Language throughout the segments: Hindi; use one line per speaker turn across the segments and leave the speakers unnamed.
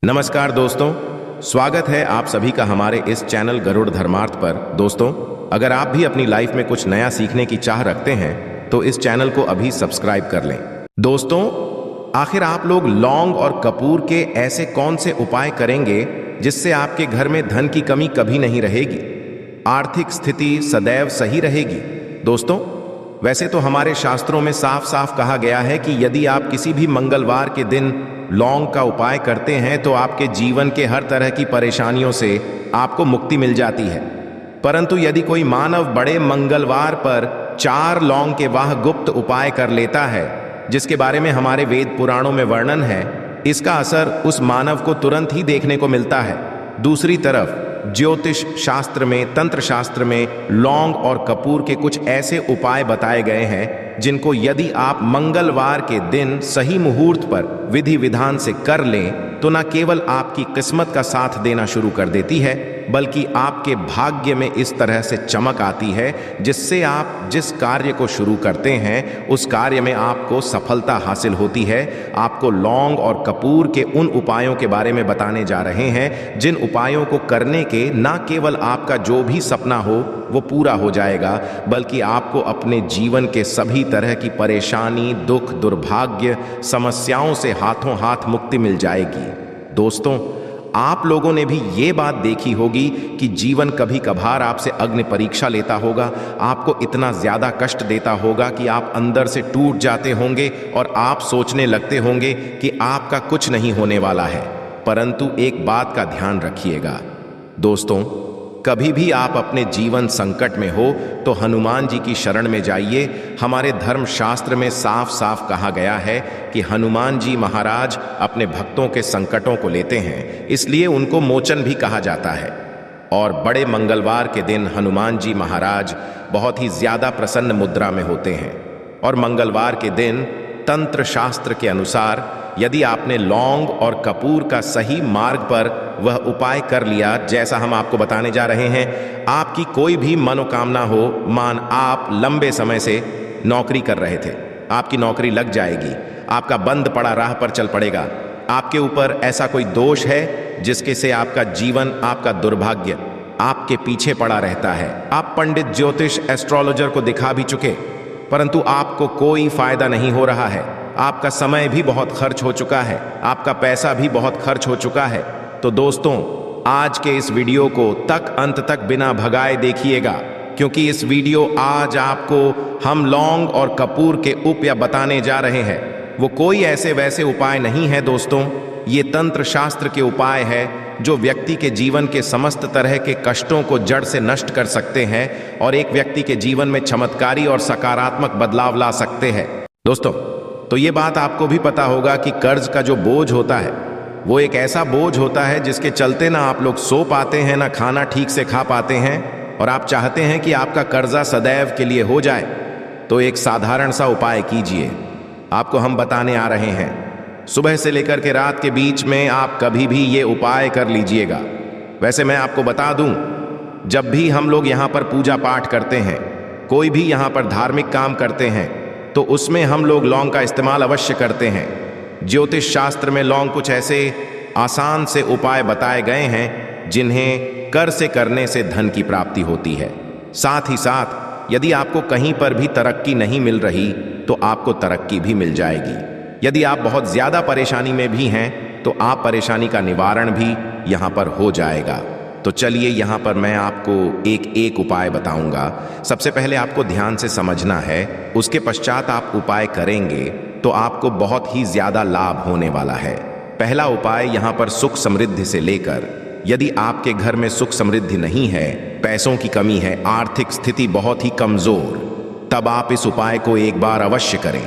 नमस्कार दोस्तों, स्वागत है आप सभी का हमारे इस चैनल गरुड़ धर्मार्थ पर। दोस्तों, अगर आप भी अपनी लाइफ में कुछ नया सीखने की चाह रखते हैं तो इस चैनल को अभी सब्सक्राइब कर लें। दोस्तों, आखिर आप लोग लौंग और कपूर के ऐसे कौन से उपाय करेंगे जिससे आपके घर में धन की कमी कभी नहीं रहेगी, आर्थिक स्थिति सदैव सही रहेगी? दोस्तों, वैसे तो हमारे शास्त्रों में साफ साफ कहा गया है कि यदि आप किसी भी मंगलवार के दिन लौंग का उपाय करते हैं तो आपके जीवन के हर तरह की परेशानियों से आपको मुक्ति मिल जाती है। परंतु यदि कोई मानव बड़े मंगलवार पर 4 लौंग के वाह गुप्त उपाय कर लेता है, जिसके बारे में हमारे वेद पुराणों में वर्णन है, इसका असर उस मानव को तुरंत ही देखने को मिलता है। दूसरी तरफ ज्योतिष शास्त्र में, तंत्र शास्त्र में लौंग और कपूर के कुछ ऐसे उपाय बताए गए हैं जिनको यदि आप मंगलवार के दिन सही मुहूर्त पर विधि विधान से कर लें तो न केवल आपकी किस्मत का साथ देना शुरू कर देती है, बल्कि आपके भाग्य में इस तरह से चमक आती है जिससे आप जिस कार्य को शुरू करते हैं उस कार्य में आपको सफलता हासिल होती है। आपको लौंग और कपूर के उन उपायों के बारे में बताने जा रहे हैं जिन उपायों को करने के न केवल आपका जो भी सपना हो वो पूरा हो जाएगा, बल्कि आपको अपने जीवन के सभी तरह की परेशानी, दुख, दुर्भाग्य, समस्याओं से हाथों हाथ मुक्ति मिल जाएगी। दोस्तों, आप लोगों ने भी ये बात देखी होगी कि जीवन कभी कभार आपसे अग्नि परीक्षा लेता होगा, आपको इतना ज्यादा कष्ट देता होगा कि आप अंदर से टूट जाते होंगे और आप सोचने लगते होंगे कि आपका कुछ नहीं होने वाला है। परंतु एक बात का ध्यान रखिएगा दोस्तों, कभी भी आप अपने जीवन संकट में हो तो हनुमान जी की शरण में जाइए। हमारे धर्म शास्त्र में साफ साफ कहा गया है कि हनुमान जी महाराज अपने भक्तों के संकटों को लेते हैं, इसलिए उनको मोचन भी कहा जाता है। और बड़े मंगलवार के दिन हनुमान जी महाराज बहुत ही ज्यादा प्रसन्न मुद्रा में होते हैं। और मंगलवार के दिन तंत्र शास्त्र के अनुसार यदि आपने लौंग और कपूर का सही मार्ग पर वह उपाय कर लिया जैसा हम आपको बताने जा रहे हैं, आपकी कोई भी मनोकामना हो, मान आप लंबे समय से नौकरी कर रहे थे, आपकी नौकरी लग जाएगी, आपका बंद पड़ा राह पर चल पड़ेगा, आपके ऊपर ऐसा कोई दोष है जिसके से आपका जीवन, आपका दुर्भाग्य आपके पीछे पड़ा रहता है, आप पंडित, ज्योतिष, एस्ट्रोलॉजर को दिखा भी चुके परंतु आपको कोई फायदा नहीं हो रहा है, आपका समय भी बहुत खर्च हो चुका है, आपका पैसा भी बहुत खर्च हो चुका है, तो दोस्तों आज के इस वीडियो को अंत तक बिना भगाए देखिएगा, क्योंकि इस वीडियो आज आपको हम लौंग और कपूर के उपाय बताने जा रहे हैं। वो कोई ऐसे वैसे उपाय नहीं है दोस्तों, ये तंत्र शास्त्र के उपाय है जो व्यक्ति के जीवन के समस्त तरह के कष्टों को जड़ से नष्ट कर सकते हैं और एक व्यक्ति के जीवन में चमत्कारी और सकारात्मक बदलाव ला सकते हैं। दोस्तों, तो ये बात आपको भी पता होगा कि कर्ज का जो बोझ होता है वो एक ऐसा बोझ होता है जिसके चलते ना आप लोग सो पाते हैं, ना खाना ठीक से खा पाते हैं, और आप चाहते हैं कि आपका कर्जा सदैव के लिए हो जाए। तो एक साधारण सा उपाय कीजिए, आपको हम बताने आ रहे हैं। सुबह से लेकर के रात के बीच में आप कभी भी ये उपाय कर लीजिएगा। वैसे मैं आपको बता दूं, जब भी हम लोग यहाँ पर पूजा पाठ करते हैं, कोई भी यहाँ पर धार्मिक काम करते हैं, तो उसमें हम लोग लौंग का इस्तेमाल अवश्य करते हैं। ज्योतिष शास्त्र में लौंग कुछ ऐसे आसान से उपाय बताए गए हैं जिन्हें कर से करने से धन की प्राप्ति होती है। साथ ही साथ यदि आपको कहीं पर भी तरक्की नहीं मिल रही तो आपको तरक्की भी मिल जाएगी। यदि आप बहुत ज्यादा परेशानी में भी हैं तो आप परेशानी का निवारण भी यहाँ पर हो जाएगा। तो चलिए यहाँ पर मैं आपको एक एक उपाय बताऊंगा। सबसे पहले आपको ध्यान से समझना है, उसके पश्चात आप उपाय करेंगे तो आपको बहुत ही ज्यादा लाभ होने वाला है। पहला उपाय यहाँ पर सुख समृद्धि से लेकर, यदि आपके घर में सुख समृद्धि नहीं है, पैसों की कमी है, आर्थिक स्थिति बहुत ही कमजोर, तब आप इस उपाय को एक बार अवश्य करें।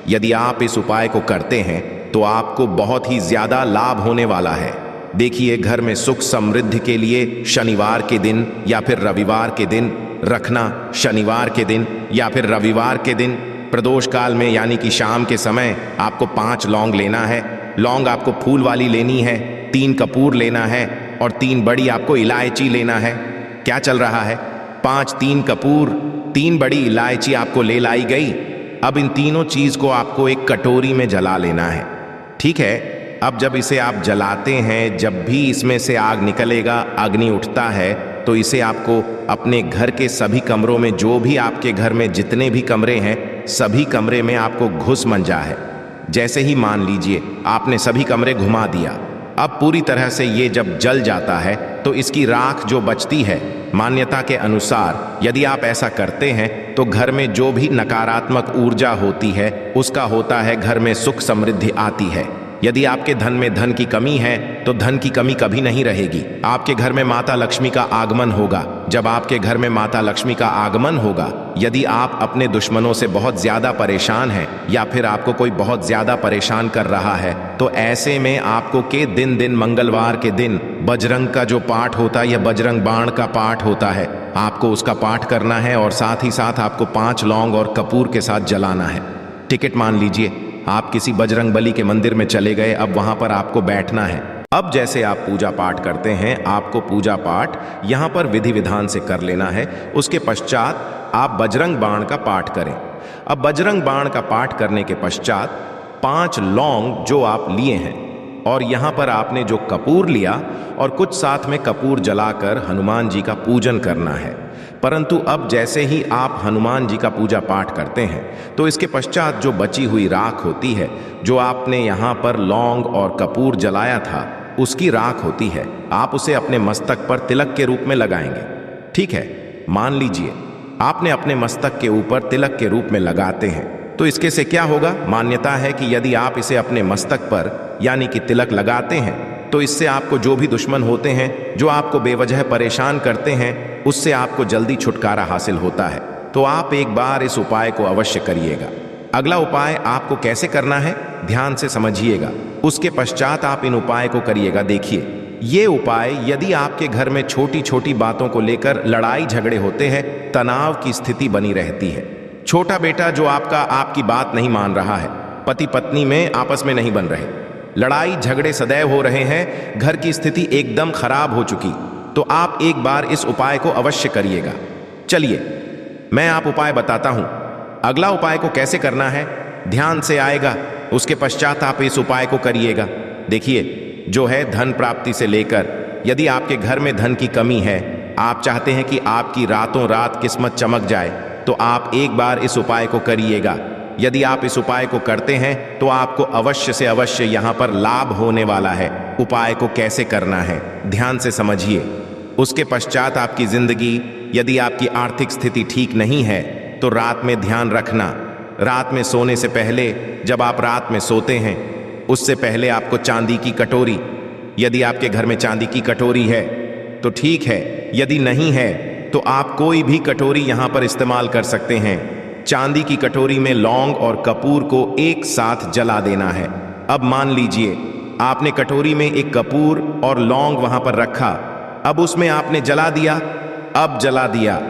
यदि आप इस उपाय को करते हैं तो आपको बहुत ही ज्यादा लाभ होने वाला है। देखिए, घर में सुख समृद्धि के लिए शनिवार के दिन या फिर रविवार के दिन रखना, शनिवार के दिन या फिर रविवार के दिन प्रदोष काल में यानी कि शाम के समय आपको 5 लौंग लेना है। लौंग आपको फूल वाली लेनी है, 3 कपूर लेना है और 3 बड़ी आपको इलायची लेना है। क्या चल रहा है? 5 3 कपूर, 3 बड़ी इलायची आपको ले लाई गई। अब इन तीनों चीज को आपको एक कटोरी में जला लेना है। ठीक है, अब जब इसे आप जलाते हैं, जब भी इसमें से आग निकलेगा, अग्नि उठता है, तो इसे आपको अपने घर के सभी कमरों में, जो भी आपके घर में जितने भी कमरे हैं, सभी कमरे में आपको घुस मंजा है। जैसे ही मान लीजिए आपने सभी कमरे घुमा दिया, अब पूरी तरह से ये जब जल जाता है तो इसकी राख जो बचती है, मान्यता के अनुसार यदि आप ऐसा करते हैं तो घर में जो भी नकारात्मक ऊर्जा होती है उसका होता है, घर में सुख समृद्धि आती है। यदि आपके धन में धन की कमी है तो धन की कमी कभी नहीं रहेगी। आपके घर में माता लक्ष्मी का आगमन होगा। जब आपके घर में माता लक्ष्मी का आगमन होगा, यदि आप अपने दुश्मनों से बहुत ज्यादा परेशान हैं या फिर आपको कोई बहुत ज्यादा परेशान कर रहा है, तो ऐसे में आपको के दिन मंगलवार के दिन बजरंग का जो पाठ होता है या बजरंग बाण का पाठ होता है, आपको उसका पाठ करना है और साथ ही साथ आपको 5 लौंग और कपूर के साथ जलाना है। टिकट मान लीजिए आप किसी बजरंग बली के मंदिर में चले गए, अब वहां पर आपको बैठना है। अब जैसे आप पूजा पाठ करते हैं, आपको पूजा पाठ यहां पर विधि विधान से कर लेना है। उसके पश्चात आप बजरंग बाण का पाठ करें। अब बजरंग बाण का पाठ करने के पश्चात 5 लौंग जो आप लिए हैं और यहां पर आपने जो कपूर लिया और कुछ साथ में कपूर जलाकर हनुमान जी का पूजन करना है। परंतु अब जैसे ही आप हनुमान जी का पूजा पाठ करते हैं तो इसके पश्चात जो बची हुई राख होती है, जो आपने यहाँ पर लौंग और कपूर जलाया था, उसकी राख होती है, आप उसे अपने मस्तक पर तिलक के रूप में लगाएंगे। ठीक है, मान लीजिए आपने अपने मस्तक के ऊपर तिलक के रूप में लगाते हैं, तो इसके से क्या होगा? मान्यता है कि यदि आप इसे अपने मस्तक पर यानी कि तिलक लगाते हैं तो इससे आपको जो भी दुश्मन होते हैं, जो आपको बेवजह परेशान करते हैं, उससे आपको जल्दी छुटकारा हासिल होता है। तो आप एक बार इस उपाय को अवश्य करिएगा। अगला उपाय आपको कैसे करना है, ध्यान से समझिएगा। उसके पश्चात आप इन उपाय को करिएगा। देखिए, ये उपाय यदि आपके घर में छोटी छोटी बातों को लेकर लड़ाई झगड़े होते हैं, तनाव की स्थिति बनी रहती है, छोटा बेटा जो आपकी बात नहीं मान रहा है, पति पत्नी में आपस में नहीं बन रहे, लड़ाई झगड़े सदैव हो रहे हैं, घर की स्थिति एकदम खराब हो चुकी, तो आप एक बार इस उपाय को अवश्य करिएगा। चलिए मैं आप उपाय बताता हूं। अगला उपाय को कैसे करना है, ध्यान से आएगा। उसके पश्चात आप इस उपाय को करिएगा। देखिए, जो है धन प्राप्ति से लेकर, यदि आपके घर में धन की कमी है, आप चाहते हैं कि आपकी रातों रात किस्मत चमक जाए, तो आप एक बार इस उपाय को करिएगा। यदि आप इस उपाय को करते हैं तो आपको अवश्य से अवश्य यहाँ पर लाभ होने वाला है। उपाय को कैसे करना है, ध्यान से समझिए। उसके पश्चात आपकी जिंदगी, यदि आपकी आर्थिक स्थिति ठीक नहीं है तो रात में ध्यान रखना, रात में सोने से पहले, जब आप रात में सोते हैं उससे पहले आपको चांदी की कटोरी, यदि आपके घर में चांदी की कटोरी है तो ठीक है, यदि नहीं है तो आप कोई भी कटोरी यहाँ पर इस्तेमाल कर सकते हैं। चांदी की कटोरी में लौंग और कपूर को एक साथ जला देना है। अब मान लीजिए आपने कटोरी में एक कपूर और लौंग वहां पर रखा, अब उसमें आपने जला दिया। अब जला दिया,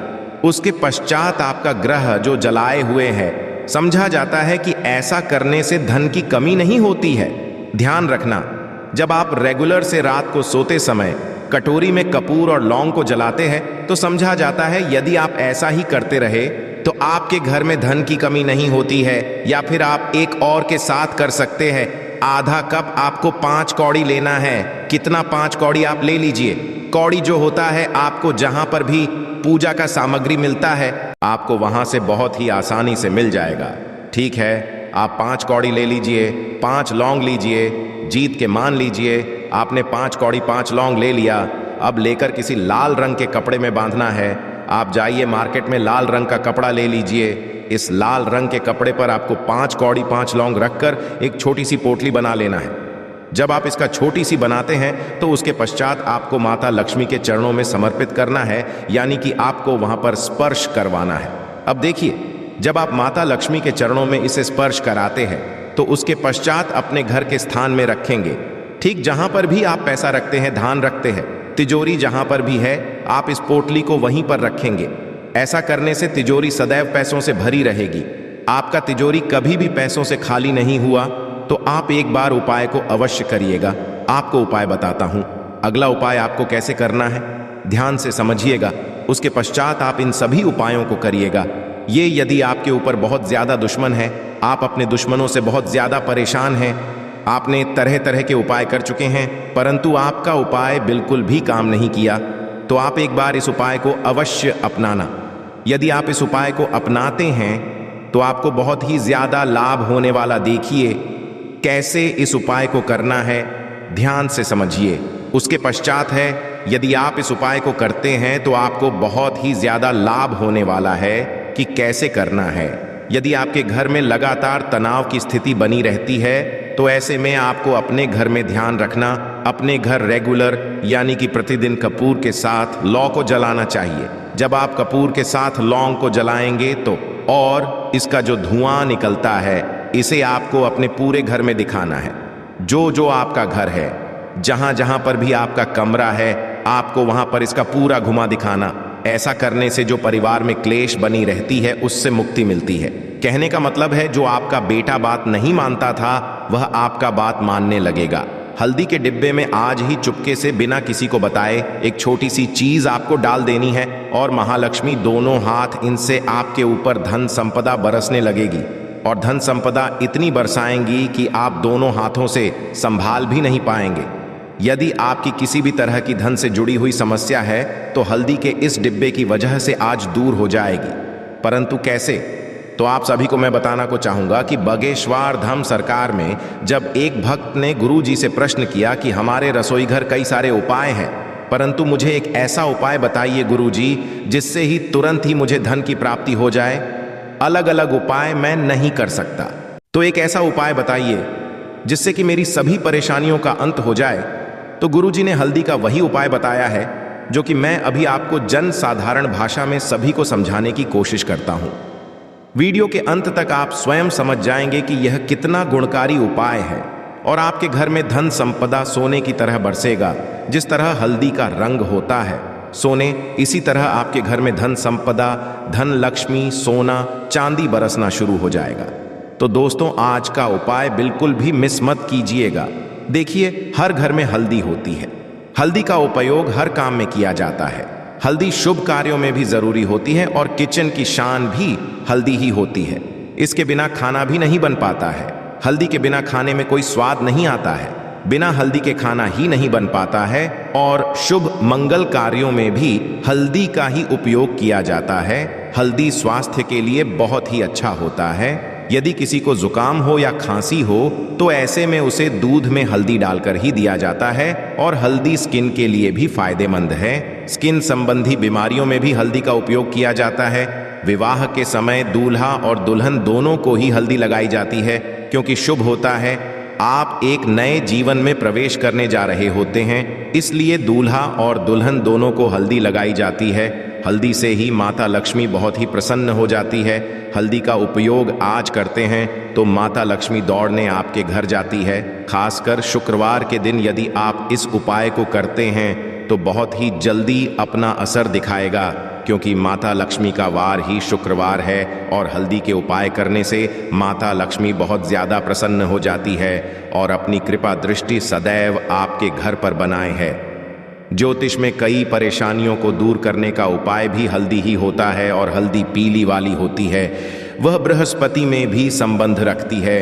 उसके पश्चात आपका ग्रह जो जलाए हुए है, समझा जाता है कि ऐसा करने से धन की कमी नहीं होती है। ध्यान रखना, जब आप रेगुलर से रात को सोते समय कटोरी में कपूर और लौंग को जलाते हैं तो समझा जाता है यदि आप ऐसा ही करते रहे तो आपके घर में धन की कमी नहीं होती है। या फिर आप एक और के साथ कर सकते हैं। आधा कप आपको 5 कौड़ी लेना है। कितना? 5 कौड़ी आप ले लीजिए। कौड़ी जो होता है, आपको जहां पर भी पूजा का सामग्री मिलता है आपको वहां से बहुत ही आसानी से मिल जाएगा। ठीक है, आप 5 कौड़ी ले लीजिए, 5 लौंग लीजिए, जीत के मान लीजिए आपने 5 कौड़ी 5 लौंग ले लिया। अब लेकर किसी लाल रंग के कपड़े में बांधना है। आप जाइए मार्केट में लाल रंग का कपड़ा ले लीजिए। इस लाल रंग के कपड़े पर आपको 5 कौड़ी 5 लौंग रखकर एक छोटी सी पोटली बना लेना है। जब आप इसका छोटी सी बनाते हैं तो उसके पश्चात आपको माता लक्ष्मी के चरणों में समर्पित करना है, यानी कि आपको वहां पर स्पर्श करवाना है। अब देखिए, जब आप माता लक्ष्मी के चरणों में इसे स्पर्श कराते हैं तो उसके पश्चात अपने घर के स्थान में रखेंगे। ठीक जहां पर भी आप पैसा रखते हैं, धान रखते हैं, तिजोरी जहां पर भी है, आप इस पोटली को वहीं पर रखेंगे। ऐसा करने से तिजोरी सदैव पैसों से भरी रहेगी। आपका तिजोरी कभी भी पैसों से खाली नहीं हुआ। तो आप एक बार उपाय को अवश्य करिएगा। आपको उपाय बताता हूं। अगला उपाय आपको कैसे करना है, ध्यान से समझिएगा। उसके पश्चात आप इन सभी उपायों को करिएगा। ये यदि आपके ऊपर बहुत ज्यादा दुश्मन है, आप अपने दुश्मनों से बहुत ज्यादा परेशान हैं, आपने तरह तरह के उपाय कर चुके हैं, परंतु आपका उपाय बिल्कुल भी काम नहीं किया, तो आप एक बार इस उपाय को अवश्य अपनाना। यदि आप इस उपाय को अपनाते हैं तो आपको बहुत ही ज्यादा लाभ होने वाला। देखिए कैसे इस उपाय को करना है, ध्यान से समझिए। उसके पश्चात है, यदि आप इस उपाय को करते हैं तो आपको बहुत ही ज्यादा लाभ होने वाला है कि कैसे करना है। यदि आपके घर में लगातार तनाव की स्थिति बनी रहती है तो ऐसे में आपको अपने घर में ध्यान रखना, अपने घर रेगुलर यानी कि प्रतिदिन कपूर के साथ लौ को जलाना चाहिए। जब आप कपूर के साथ लौंग को जलाएंगे तो और इसका जो धुआं निकलता है इसे आपको अपने पूरे घर में दिखाना है। जो जो आपका घर है, जहां जहां पर भी आपका कमरा है, आपको वहां पर इसका पूरा घुमा दिखाना। ऐसा करने से जो परिवार में क्लेश बनी रहती है उससे मुक्ति मिलती है। कहने का मतलब है, जो आपका बेटा बात नहीं मानता था वह आपका बात मानने लगेगा। हल्दी के डिब्बे में आज ही चुपके से बिना किसी को बताए एक छोटी सी चीज आपको डाल देनी है और महालक्ष्मी दोनों हाथ इनसे आपके ऊपर धन संपदा बरसने लगेगी और धन संपदा इतनी बरसाएंगी कि आप दोनों हाथों से संभाल भी नहीं पाएंगे। यदि आपकी किसी भी तरह की धन से जुड़ी हुई समस्या है तो हल्दी के इस डिब्बे की वजह से आज दूर हो जाएगी। परंतु कैसे, तो आप सभी को मैं बताना को चाहूंगा कि बागेश्वर धाम सरकार में जब एक भक्त ने गुरु जी से प्रश्न किया कि हमारे रसोई घर कई सारे उपाय हैं, परंतु मुझे एक ऐसा उपाय बताइए गुरु जी जिससे ही तुरंत ही मुझे धन की प्राप्ति हो जाए। अलग अलग उपाय मैं नहीं कर सकता, तो एक ऐसा उपाय बताइए जिससे कि मेरी सभी परेशानियों का अंत हो जाए। तो गुरुजी ने हल्दी का वही उपाय बताया है जो कि मैं अभी आपको जन साधारण भाषा में सभी को समझाने की कोशिश करता हूं। वीडियो के अंत तक आप स्वयं समझ जाएंगे कि यह कितना गुणकारी उपाय है और आपके घर में धन संपदा सोने की तरह बरसेगा। जिस तरह हल्दी का रंग होता है सोने, इसी तरह आपके घर में धन संपदा, धन लक्ष्मी, सोना, चांदी बरसना शुरू हो जाएगा। तो दोस्तों, आज का उपाय बिल्कुल भी मिस मत कीजिएगा। देखिए, हर घर में हल्दी होती है। हल्दी का उपयोग हर काम में किया जाता है। हल्दी शुभ कार्यों में भी जरूरी होती है और किचन की शान भी हल्दी ही होती है। इसके बिना खाना भी नहीं बन पाता है। हल्दी के बिना खाने में कोई स्वाद नहीं आता है। बिना हल्दी के खाना ही नहीं बन पाता है और शुभ मंगल कार्यों में भी हल्दी का ही उपयोग किया जाता है। हल्दी स्वास्थ्य के लिए बहुत ही अच्छा होता है। यदि किसी को जुकाम हो या खांसी हो तो ऐसे में उसे दूध में हल्दी डालकर ही दिया जाता है और हल्दी स्किन के लिए भी फायदेमंद है। स्किन संबंधी बीमारियों में भी हल्दी का उपयोग किया जाता है। विवाह के समय दूल्हा और दुल्हन दोनों को ही हल्दी लगाई जाती है क्योंकि शुभ होता है। आप एक नए जीवन में प्रवेश करने जा रहे होते हैं, इसलिए दूल्हा और दुल्हन दोनों को हल्दी लगाई जाती है। हल्दी से ही माता लक्ष्मी बहुत ही प्रसन्न हो जाती है। हल्दी का उपयोग आज करते हैं तो माता लक्ष्मी दौड़ने आपके घर जाती है। खासकर शुक्रवार के दिन यदि आप इस उपाय को करते हैं तो बहुत ही जल्दी अपना असर दिखाएगा, क्योंकि माता लक्ष्मी का वार ही शुक्रवार है और हल्दी के उपाय करने से माता लक्ष्मी बहुत ज़्यादा प्रसन्न हो जाती है और अपनी कृपा दृष्टि सदैव आपके घर पर बनाए है। ज्योतिष में कई परेशानियों को दूर करने का उपाय भी हल्दी ही होता है और हल्दी पीली वाली होती है। वह बृहस्पति में भी संबंध रखती है।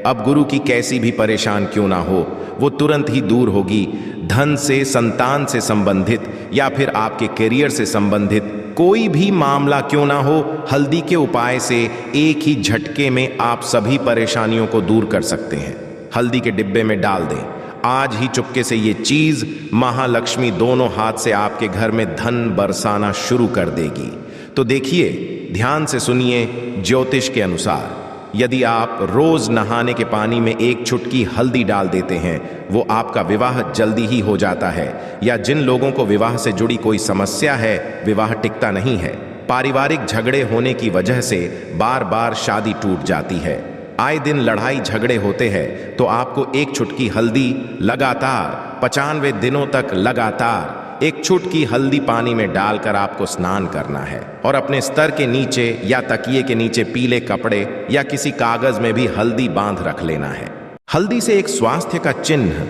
अब गुरु की कैसी भी परेशान क्यों ना हो, वो तुरंत ही दूर होगी। धन से, संतान से संबंधित या फिर आपके करियर से संबंधित कोई भी मामला क्यों ना हो, हल्दी के उपाय से एक ही झटके में आप सभी परेशानियों को दूर कर सकते हैं। हल्दी के डिब्बे में डाल दें। आज ही चुपके से ये चीज महालक्ष्मी दोनों हाथ से आपके घर में धन बरसाना शुरू कर देगी। तो देखिए, ध्यान से सुनिए। ज्योतिष के अनुसार यदि आप रोज नहाने के पानी में एक चुटकी हल्दी डाल देते हैं, वो आपका विवाह जल्दी ही हो जाता है। या जिन लोगों को विवाह से जुड़ी कोई समस्या है, विवाह टिकता नहीं है, पारिवारिक झगड़े होने की वजह से बार बार शादी टूट जाती है, आए दिन लड़ाई झगड़े होते हैं, तो आपको एक चुटकी हल्दी लगातार 95 दिनों तक लगातार एक चुटकी हल्दी पानी में डालकर आपको स्नान करना है और अपने स्तर के नीचे या तकिए के नीचे पीले कपड़े या किसी कागज में भी हल्दी बांध रख लेना है। हल्दी से एक स्वास्थ्य का चिन्ह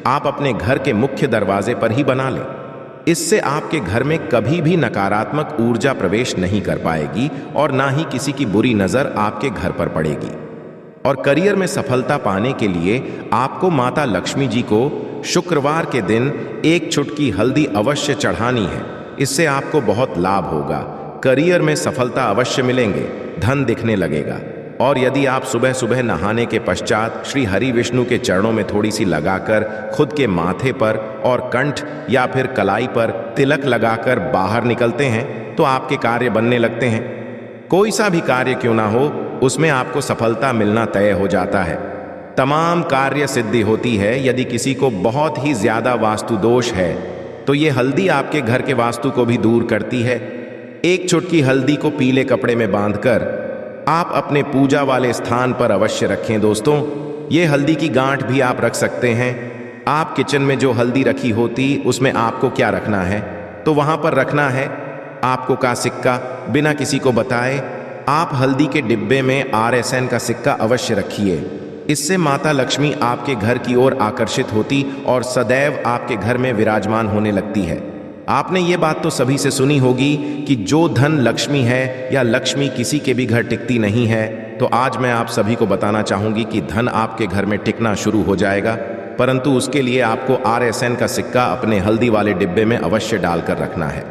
आप अपने घर के मुख्य दरवाजे पर ही बना लें। इससे आपके घर में कभी भी नकारात्मक ऊर्जा प्रवेश नहीं कर पाएगी और ना ही किसी की बुरी नजर आपके घर पर पड़ेगी। और करियर में सफलता पाने के लिए आपको माता लक्ष्मी जी को शुक्रवार के दिन एक चुटकी हल्दी अवश्य चढ़ानी है। इससे आपको बहुत लाभ होगा, करियर में सफलता अवश्य मिलेंगे, धन दिखने लगेगा। और यदि आप सुबह सुबह नहाने के पश्चात श्री हरि विष्णु के चरणों में थोड़ी सी लगाकर खुद के माथे पर और कंठ या फिर कलाई पर तिलक लगाकर बाहर निकलते हैं तो आपके कार्य बनने लगते हैं। कोई सा भी कार्य क्यों ना हो, उसमें आपको सफलता मिलना तय हो जाता है। तमाम कार्य सिद्धि होती है। यदि किसी को बहुत ही ज्यादा वास्तु दोष है तो ये हल्दी आपके घर के वास्तु को भी दूर करती है। एक चुटकी हल्दी को पीले कपड़े में बांधकर आप अपने पूजा वाले स्थान पर अवश्य रखें। दोस्तों, ये हल्दी की गांठ भी आप रख सकते हैं। आप किचन में जो हल्दी रखी होती उसमें आपको क्या रखना है तो वहां पर रखना है आपको का सिक्का, बिना किसी को बताए। आप हल्दी के डिब्बे में RSN का सिक्का अवश्य रखिए। इससे माता लक्ष्मी आपके घर की ओर आकर्षित होती और सदैव आपके घर में विराजमान होने लगती है। आपने ये बात तो सभी से सुनी होगी कि जो धन लक्ष्मी है या लक्ष्मी किसी के भी घर टिकती नहीं है। तो आज मैं आप सभी को बताना चाहूंगी कि धन आपके घर में टिकना शुरू हो जाएगा, परंतु उसके लिए आपको RSN का सिक्का अपने हल्दी वाले डिब्बे में अवश्य डालकर रखना है।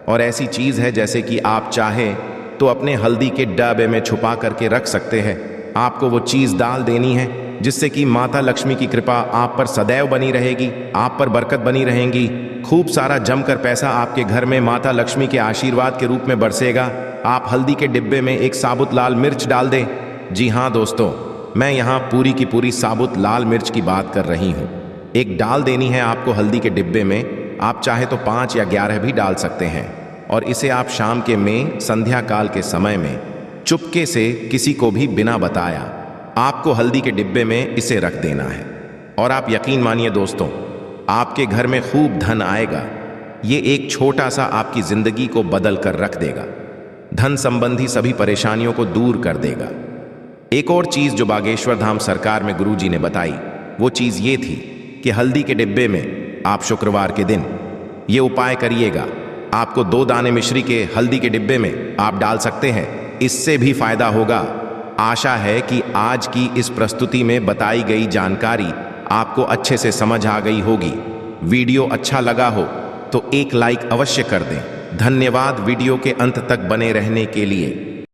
और ऐसी चीज है जैसे कि आप चाहें तो अपने हल्दी के डब्बे में छुपा करके रख सकते हैं। आपको वो चीज डाल देनी है जिससे कि माता लक्ष्मी की कृपा आप पर सदैव बनी रहेगी, आप पर बरकत बनी रहेगी। खूब सारा जमकर पैसा आपके घर में माता लक्ष्मी के आशीर्वाद के रूप में बरसेगा। आप हल्दी के डिब्बे में एक साबुत लाल मिर्च डाल दें। जी हाँ दोस्तों, मैं यहाँ पूरी की पूरी साबुत लाल मिर्च की बात कर रही हूँ। एक डाल देनी है आपको हल्दी के डिब्बे में। आप चाहे तो 5 या 11 भी डाल सकते हैं। और इसे आप शाम के में संध्या काल के समय में चुपके से किसी को भी बिना बताया आपको हल्दी के डिब्बे में इसे रख देना है। और आप यकीन मानिए दोस्तों, आपके घर में खूब धन आएगा। ये एक छोटा सा आपकी जिंदगी को बदल कर रख देगा, धन संबंधी सभी परेशानियों को दूर कर देगा। एक और चीज जो बागेश्वर धाम सरकार में गुरुजी ने बताई, वो चीज ये थी कि हल्दी के डिब्बे में आप शुक्रवार के दिन ये उपाय करिएगा। आपको 2 दाने मिश्री के हल्दी के डिब्बे में आप डाल सकते हैं, इससे भी फायदा होगा। आशा है कि आज की इस प्रस्तुति में बताई गई जानकारी आपको अच्छे से समझ आ गई होगी। वीडियो अच्छा लगा हो तो एक लाइक अवश्य कर दें। धन्यवाद वीडियो के अंत तक बने रहने के लिए।